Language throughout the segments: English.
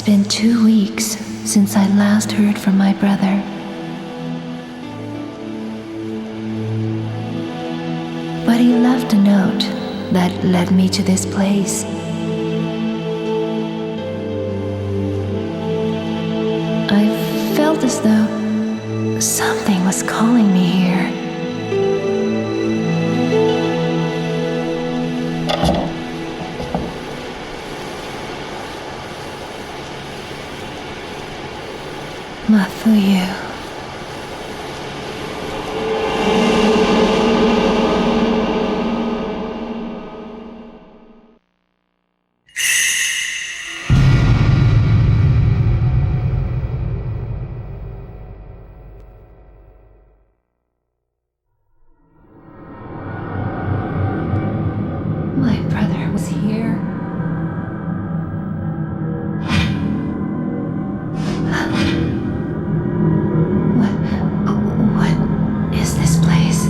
been 2 weeks since I last heard from my brother. But he left a note that led me to this place. I felt as though something was calling me here. Mafuyu. My brother was here. What is this place?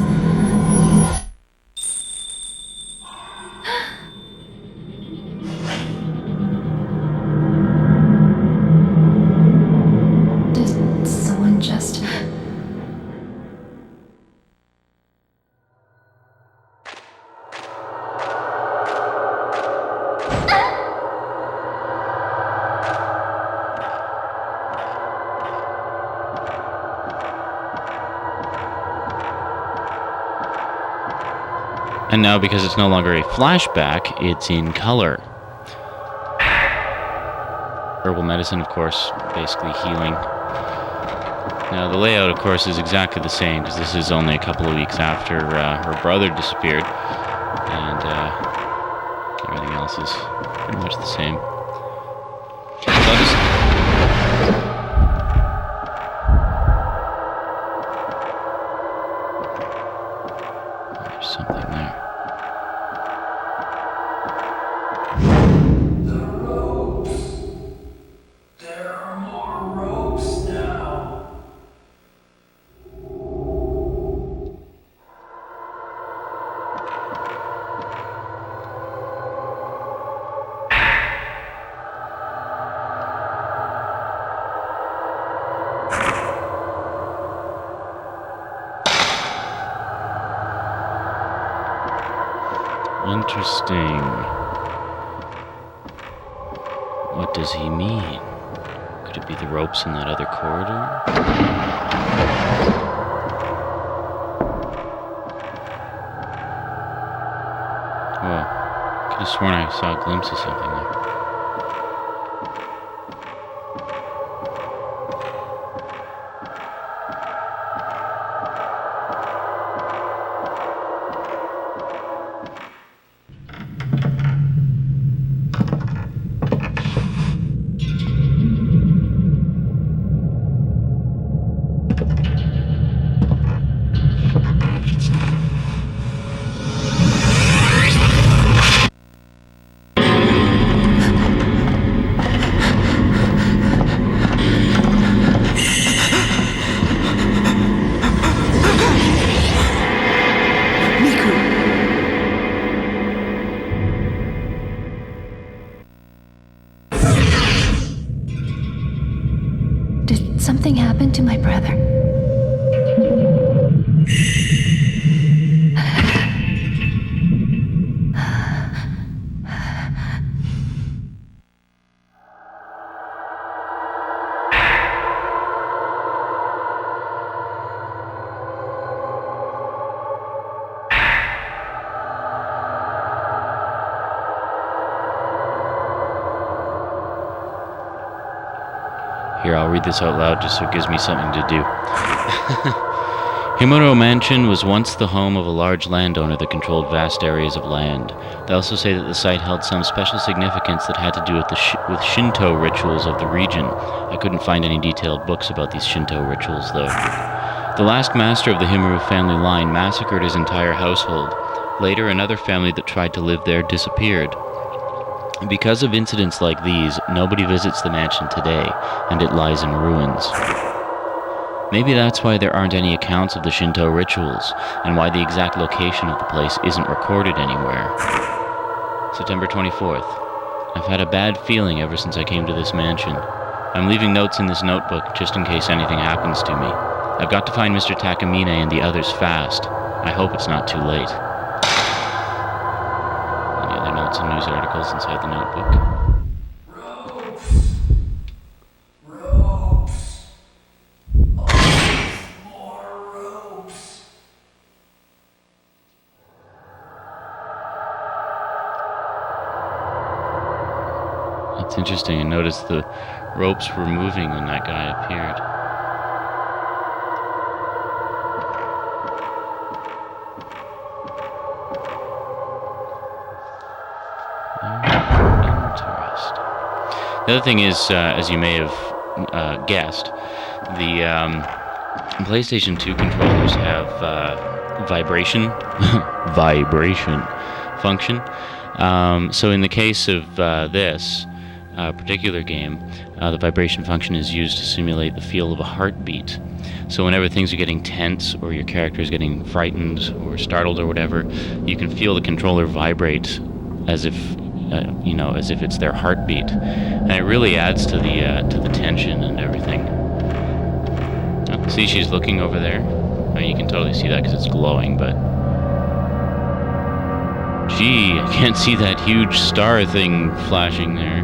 Did someone just... And now, because it's no longer a flashback, it's in color. Herbal medicine, of course, basically healing. Now, the layout, of course, is exactly the same, because this is only a couple of weeks after her brother disappeared. And everything else is pretty much the same. So I'll just... There's something there. Interesting. What does he mean? Could it be the ropes in that other corridor? Whoa. Could have sworn I saw a glimpse of something there. Did something happen to my brother? Here, I'll read this out loud just so it gives me something to do. Himuro Mansion was once the home of a large landowner that controlled vast areas of land. They also say that the site held some special significance that had to do with with Shinto rituals of the region. I couldn't find any detailed books about these Shinto rituals, though. The last master of the Himuro family line massacred his entire household. Later, another family that tried to live there disappeared. Because of incidents like these, nobody visits the mansion today, and it lies in ruins. Maybe that's why there aren't any accounts of the Shinto rituals, and why the exact location of the place isn't recorded anywhere. September 24th. I've had a bad feeling ever since I came to this mansion. I'm leaving notes in this notebook just in case anything happens to me. I've got to find Mr. Takamine and the others fast. I hope it's not too late. Any other notes and news articles inside the notebook? It's interesting. I noticed the ropes were moving when that guy appeared. Interesting. The other thing is, as you may have guessed, the PlayStation 2 controllers have vibration function. So in the case of this particular game, the vibration function is used to simulate the feel of a heartbeat. So whenever things are getting tense or your character is getting frightened or startled or whatever, you can feel the controller vibrate as if as if it's their heartbeat, and it really adds to the tension and everything. Oh, see, she's looking over there. I mean, you can totally see that because it's glowing, but gee, I can't see that huge star thing flashing there.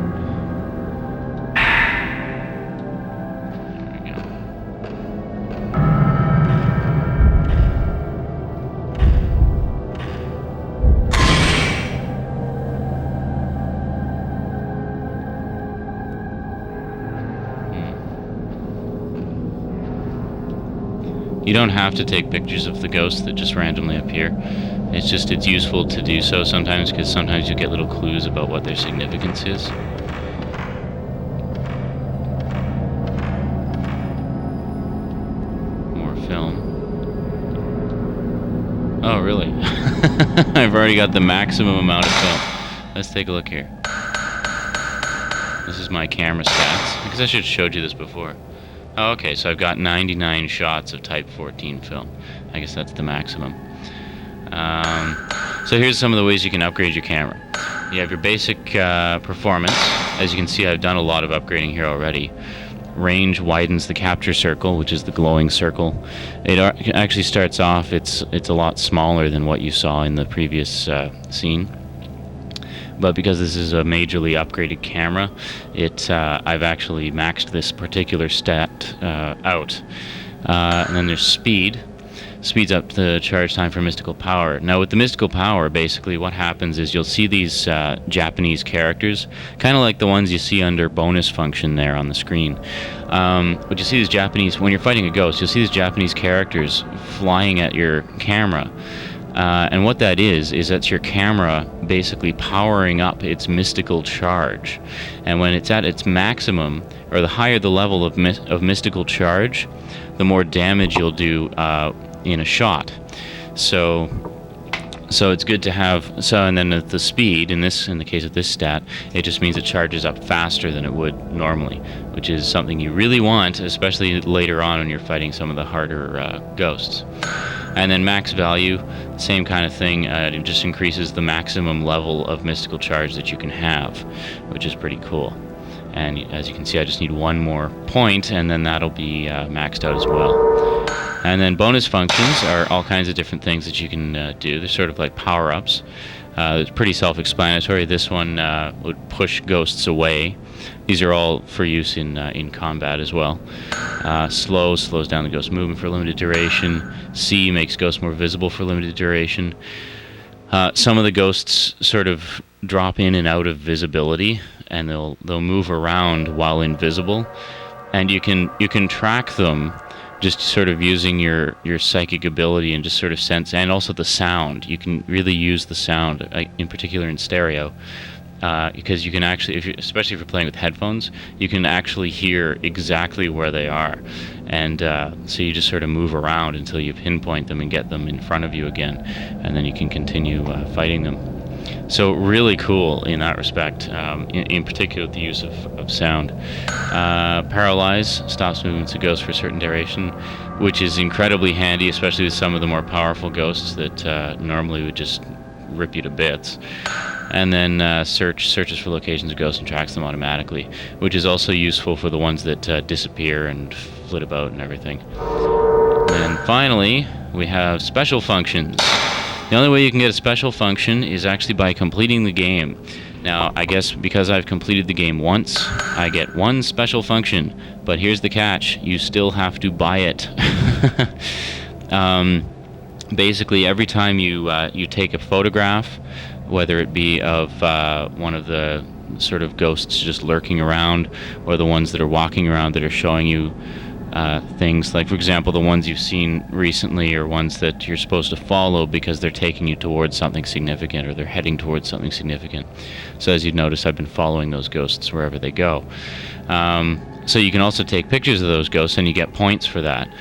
There we go. You don't have to take pictures of the ghosts that just randomly appear. It's useful to do so sometimes, because sometimes you get little clues about what their significance is. More film. Oh, really? I've already got the maximum amount of film. Let's take a look here. This is my camera stats. I guess I should have showed you this before. Oh, okay, so I've got 99 shots of Type 14 film. I guess that's the maximum. So here's some of the ways you can upgrade your camera. You have your basic performance. As you can see, I've done a lot of upgrading here already. Range widens the capture circle, which is the glowing circle. It actually starts off, it's a lot smaller than what you saw in the previous scene. But because this is a majorly upgraded camera, I've actually maxed this particular stat out. And then there's speed. Speeds up the charge time for mystical power. Now with the mystical power, basically what happens is you'll see these Japanese characters, kind of like the ones you see under bonus function there on the screen. But you see these Japanese, when you're fighting a ghost, you'll see these Japanese characters flying at your camera. And what that is that's your camera basically powering up its mystical charge. And when it's at its maximum, or the higher the level of mystical charge, the more damage you'll do in a shot. So it's good to have. So and then the speed in the case of this stat, it just means it charges up faster than it would normally, which is something you really want, especially later on when you're fighting some of the harder ghosts. And then max value, same kind of thing. It just increases the maximum level of mystical charge that you can have, which is pretty cool. And as you can see, I just need one more point, and then that'll be maxed out as well. And then bonus functions are all kinds of different things that you can do. They're sort of like power-ups. It's pretty self-explanatory. This one would push ghosts away. These are all for use in combat as well. Slows down the ghost movement for a limited duration. C makes ghosts more visible for a limited duration. Some of the ghosts sort of drop in and out of visibility, and they'll move around while invisible, and you can track them just sort of using your psychic ability and just sort of sense, and also the sound. You can really use the sound, in particular in stereo, because you can actually, especially if you're playing with headphones, you can actually hear exactly where they are, and so you just sort of move around until you pinpoint them and get them in front of you again, and then you can continue fighting them. So really cool in that respect, in particular the use of sound. Paralyze stops movements of ghosts for a certain duration, which is incredibly handy, especially with some of the more powerful ghosts that normally would just rip you to bits. and then searches for locations of ghosts and tracks them automatically, which is also useful for the ones that disappear and flit about and everything. And finally, we have special functions. The only way you can get a special function is actually by completing the game. Now, I guess because I've completed the game once, I get one special function, but here's the catch: you still have to buy it. Basically, every time you take a photograph, whether it be of one of the sort of ghosts just lurking around, or the ones that are walking around that are showing you things, like for example the ones you've seen recently are ones that you're supposed to follow because they're taking you towards something significant, or they're heading towards something significant. So as you've noticed, I've been following those ghosts wherever they go. So you can also take pictures of those ghosts and you get points for that.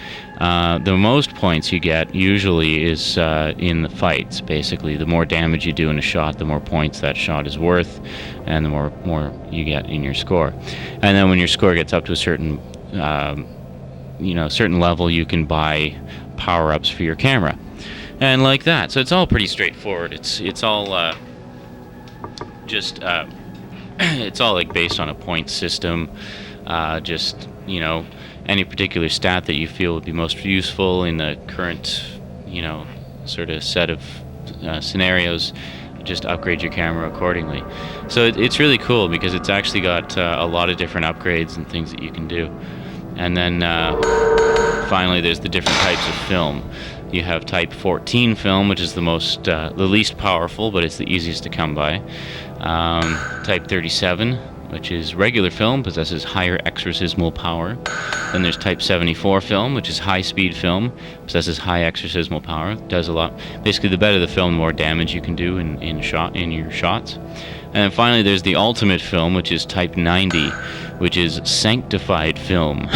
The most points you get usually is in the fights. Basically, the more damage you do in a shot, the more points that shot is worth, and the more you get in your score. And then when your score gets up to a certain certain level, you can buy power-ups for your camera, and like that. So it's all pretty straightforward. It's all just it's all like based on a point system. Just any particular stat that you feel would be most useful in the current sort of set of scenarios, just upgrade your camera accordingly. So it's really cool because it's actually got a lot of different upgrades and things that you can do. And then finally, there's the different types of film. You have type 14 film, which is the least powerful, but it's the easiest to come by. Type 37, which is regular film, possesses higher exorcismal power. Then there's type 74 film, which is high-speed film, possesses high exorcismal power, does a lot. Basically, the better the film, the more damage you can do in your shots. And then finally, there's the ultimate film, which is type 90, which is sanctified film.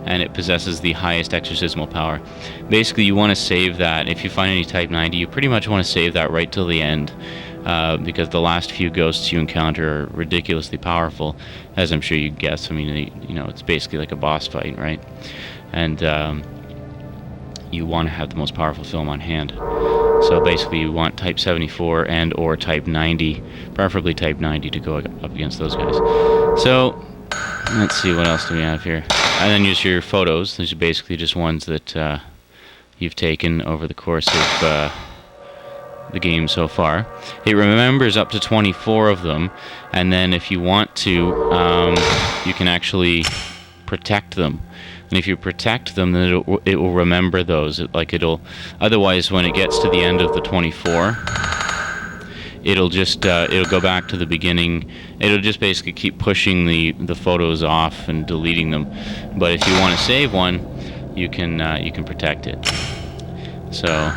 And it possesses the highest exorcismal power. Basically, you want to save that. If you find any type 90, you pretty much want to save that right till the end, because the last few ghosts you encounter are ridiculously powerful, as I'm sure you guess. I mean, it's basically like a boss fight, right? And you want to have the most powerful film on hand. So basically, you want type 74 and or type 90, preferably type 90, to go up against those guys. So let's see, what else do we have here? And then use your photos. These are basically just ones that you've taken over the course of the game so far. It remembers up to 24 of them, and then if you want to, you can actually protect them. And if you protect them, then it will remember those. Otherwise, when it gets to the end of the 24, it'll just it'll go back to the beginning. It'll just basically keep pushing the photos off and deleting them. But if you want to save one, you can protect it. So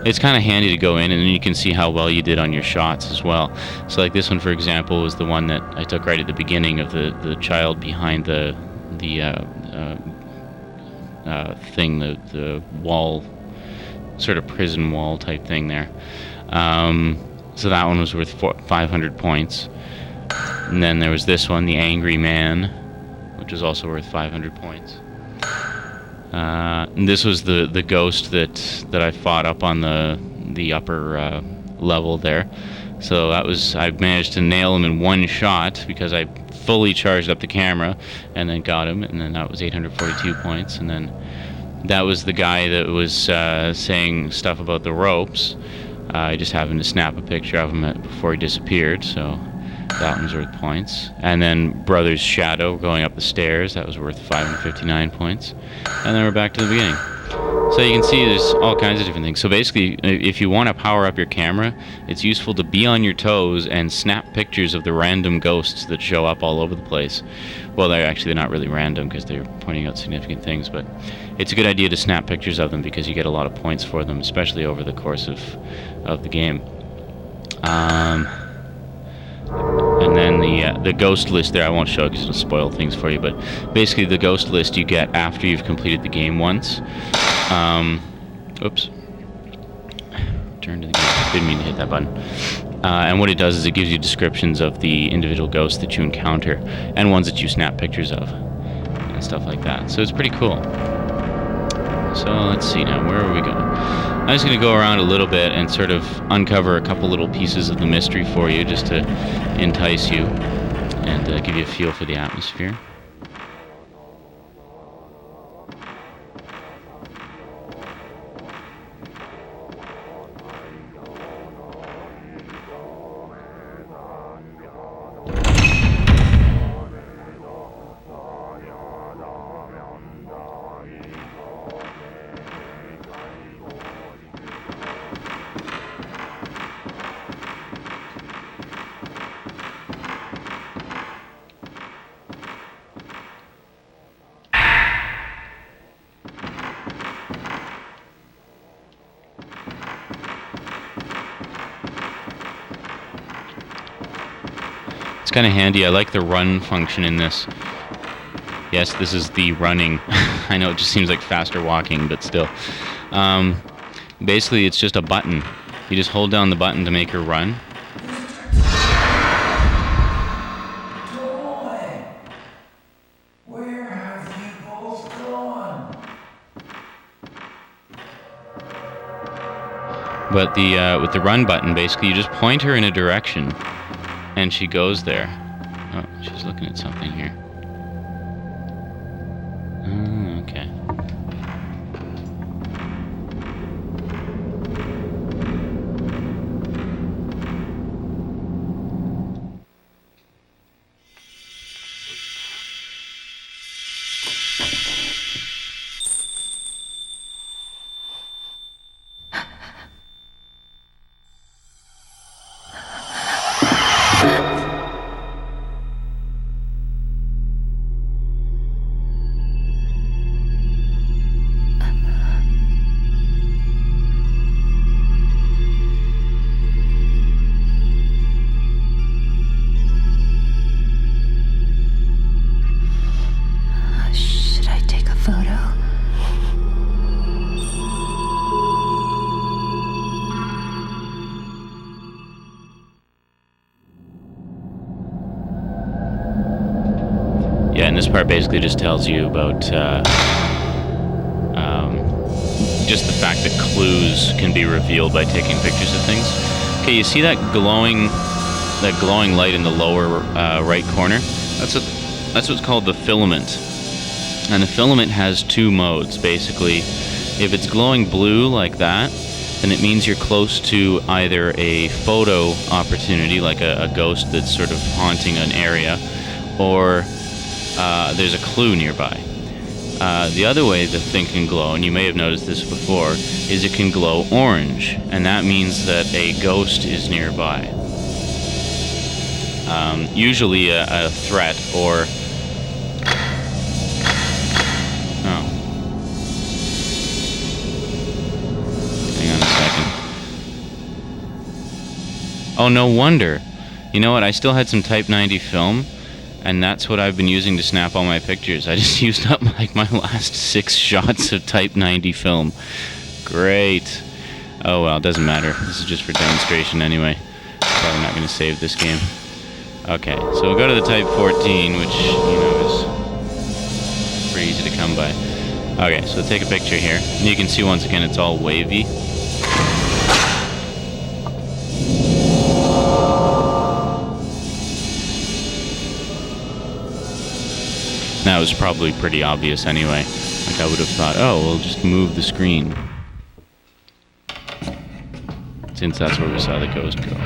it's kind of handy to go in, and then you can see how well you did on your shots as well. So like this one, for example, was the one that I took right at the beginning of the child behind the thing, the wall, sort of prison wall type thing there. So that one was worth 500 points. And then there was this one, the Angry Man, which was also worth 500 points. And this was the ghost that I fought up on the upper level there. So I managed to nail him in one shot because I fully charged up the camera and then got him, and then that was 842 points. And then that was the guy that was saying stuff about the ropes. I just happened to snap a picture of him before he disappeared, so that one's worth points. And then Brother's Shadow going up the stairs, that was worth 559 points. And then we're back to the beginning. So you can see there's all kinds of different things. So basically, if you want to power up your camera, it's useful to be on your toes and snap pictures of the random ghosts that show up all over the place. Well, they're not really random because they're pointing out significant things, but it's a good idea to snap pictures of them because you get a lot of points for them, especially over the course of the game. And then the ghost list there, I won't show because it'll spoil things for you, but basically the ghost list you get after you've completed the game once. Oops. Turn to the game. Didn't mean to hit that button. And what it does is it gives you descriptions of the individual ghosts that you encounter and ones that you snap pictures of and stuff like that. So it's pretty cool. So let's see now, where are we going? I'm just going to go around a little bit and sort of uncover a couple little pieces of the mystery for you, just to entice you and give you a feel for the atmosphere. It's kind of handy. I like the run function in this. Yes, this is the running. I know it just seems like faster walking, but still. Basically, it's just a button. You just hold down the button to make her run. Where have you both gone? But with the run button, basically, you just point her in a direction, and she goes there. Oh, she's looking at something here. Okay. Should I take a photo? Yeah, and this part basically just tells you about just the fact that clues can be revealed by taking pictures of things. Okay, you see that glowing light in the lower right corner? That's what's called the filament. And the filament has two modes, basically. If it's glowing blue like that, then it means you're close to either a photo opportunity, like a ghost that's sort of haunting an area, or there's a clue nearby. The other way the thing can glow, and you may have noticed this before, is it can glow orange, and that means that a ghost is nearby. Usually a threat or... Oh. Hang on a second. Oh, no wonder. You know what? I still had some Type 90 film, and that's what I've been using to snap all my pictures. I just used up like my last 6 shots of Type 90 film. Great. Oh well, it doesn't matter. This is just for demonstration anyway. Probably not going to save this game. Okay, so we'll go to the Type 14, which, you know, is pretty easy to come by. Okay, so take a picture here. And you can see once again it's all wavy. That was probably pretty obvious anyway. Like I would have thought, oh, we'll just move the screen. Since that's where we saw the ghost go.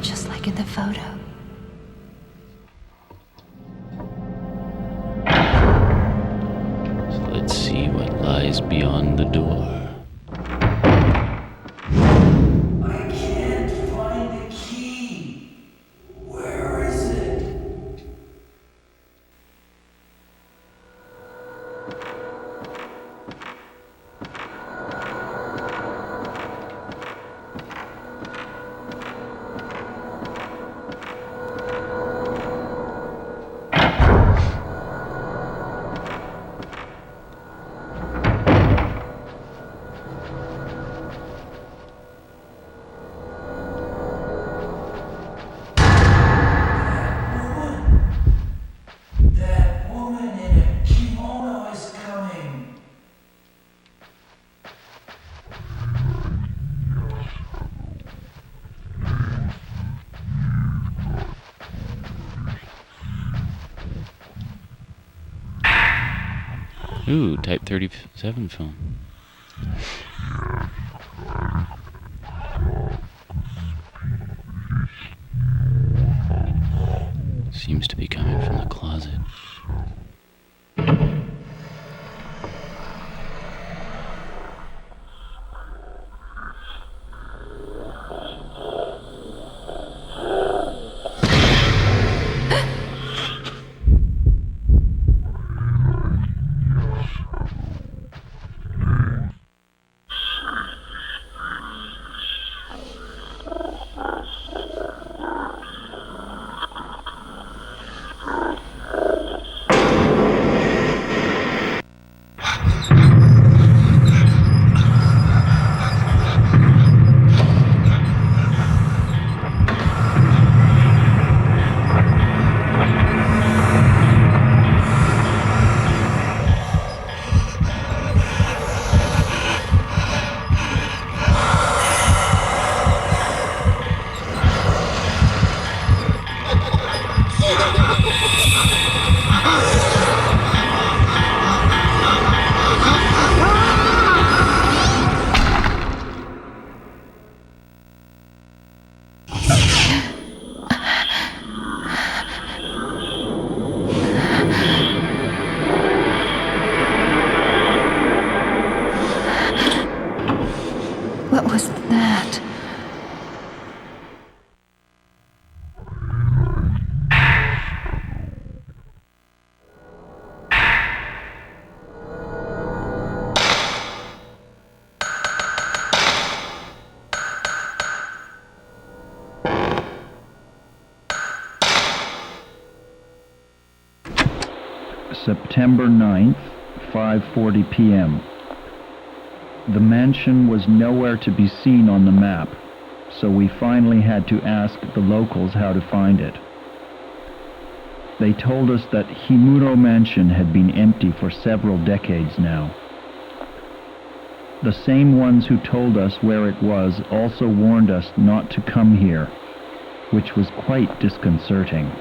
Just like in the photo. So let's see what lies beyond the door. I can't find the key. Where is it? Ooh, Type 37 film. Seems to be coming from the closet. What was that? September 9th, 5:40 p.m. The mansion was nowhere to be seen on the map, so we finally had to ask the locals how to find it. They told us that Himuro Mansion had been empty for several decades now. The same ones who told us where it was also warned us not to come here, which was quite disconcerting.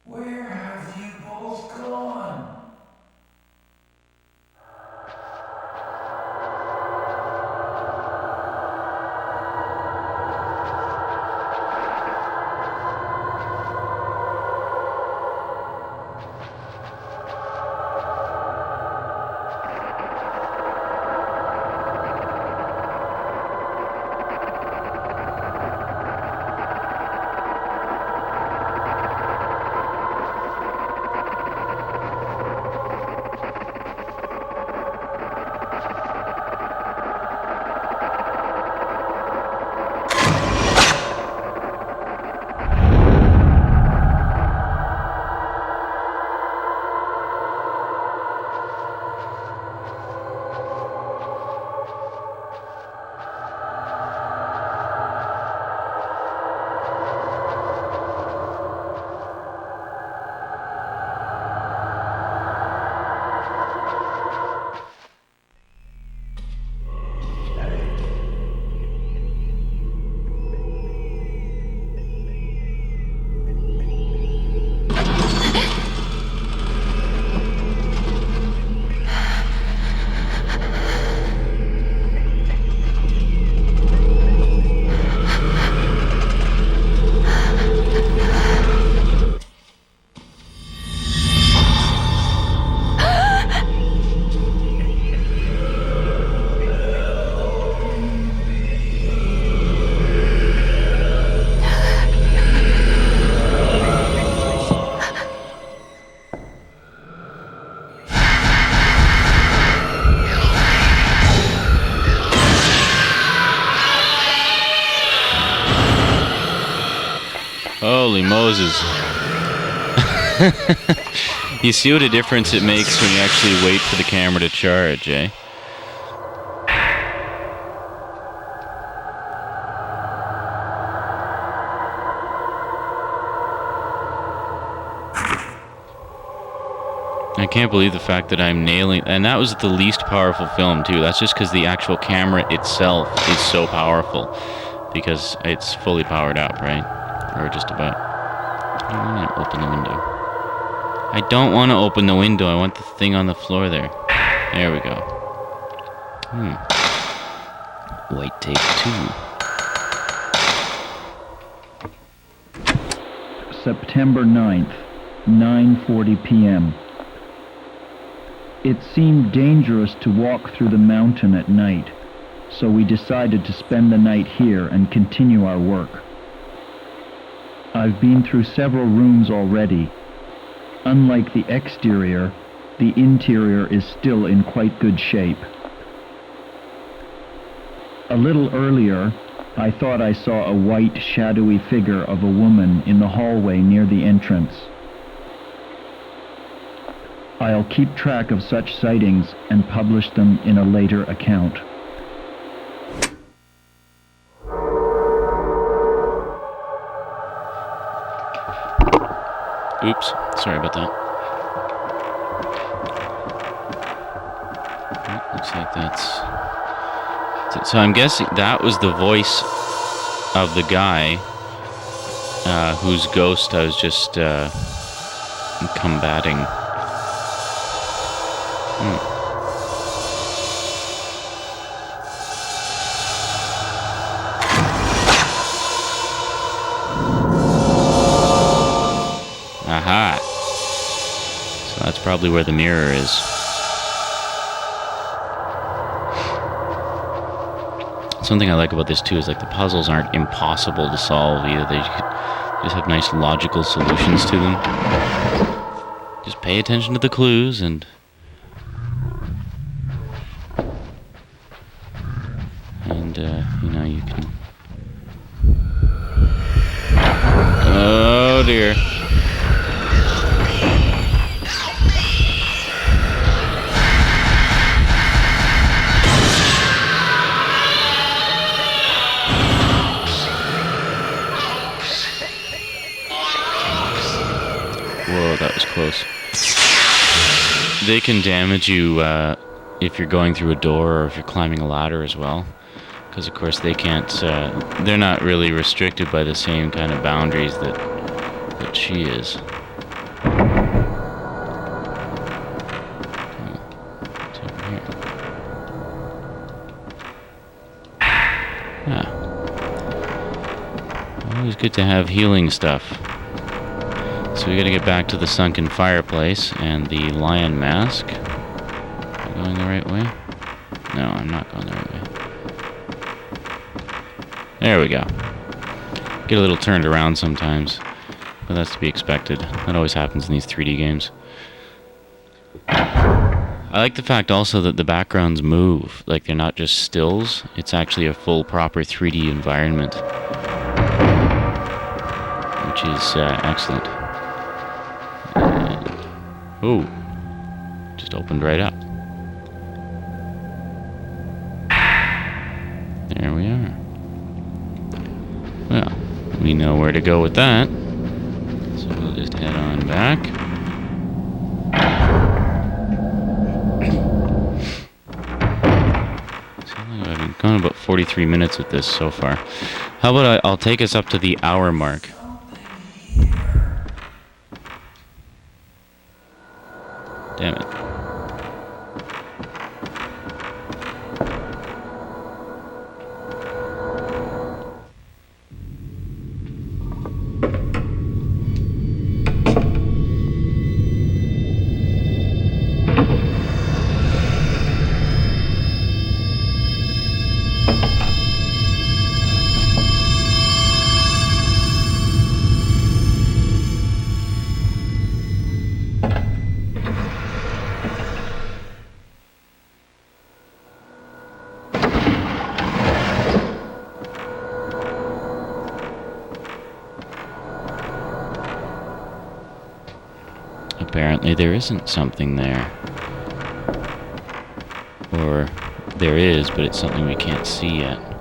Where have you both gone? Holy Moses. You see what a difference it makes when you actually wait for the camera to charge, eh? I can't believe the fact that I'm nailing... And that was the least powerful film, too. That's just because the actual camera itself is so powerful. Because it's fully powered up, right? Or just about. I don't want to open the window. I don't want to open the window. I want the thing on the floor there. There we go. White tape 2. September 9th, 9:40 p.m. It seemed dangerous to walk through the mountain at night, so we decided to spend the night here and continue our work. I've been through several rooms already. Unlike the exterior, the interior is still in quite good shape. A little earlier, I thought I saw a white, shadowy figure of a woman in the hallway near the entrance. I'll keep track of such sightings and publish them in a later account. Oops, sorry about that. Looks like that's... So I'm guessing that was the voice of the guy whose ghost I was just combating. Aha! So that's probably where the mirror is. Something I like about this too is like the puzzles aren't impossible to solve either. They just have nice logical solutions to them. Just pay attention to the clues and... you know, you can... Oh dear. Whoa, that was close. They can damage you if you're going through a door or if you're climbing a ladder as well. Because of course they can't, they're not really restricted by the same kind of boundaries that she is. What's over here? Ah. Always good to have healing stuff. So we gotta get back to the sunken fireplace and the lion mask. Am I going the right way? No, I'm not going the right way. There we go. Get a little turned around sometimes, but that's to be expected. That always happens in these 3D games. I like the fact also that the backgrounds move, like they're not just stills, it's actually a full proper 3D environment, which is excellent. Oh, just opened right up. There we are. Well, we know where to go with that. So we'll just head on back. So I've been going about 43 minutes with this so far. How about I'll take us up to the hour mark. Damn it. Apparently there isn't something there. Or there is, but it's something we can't see yet.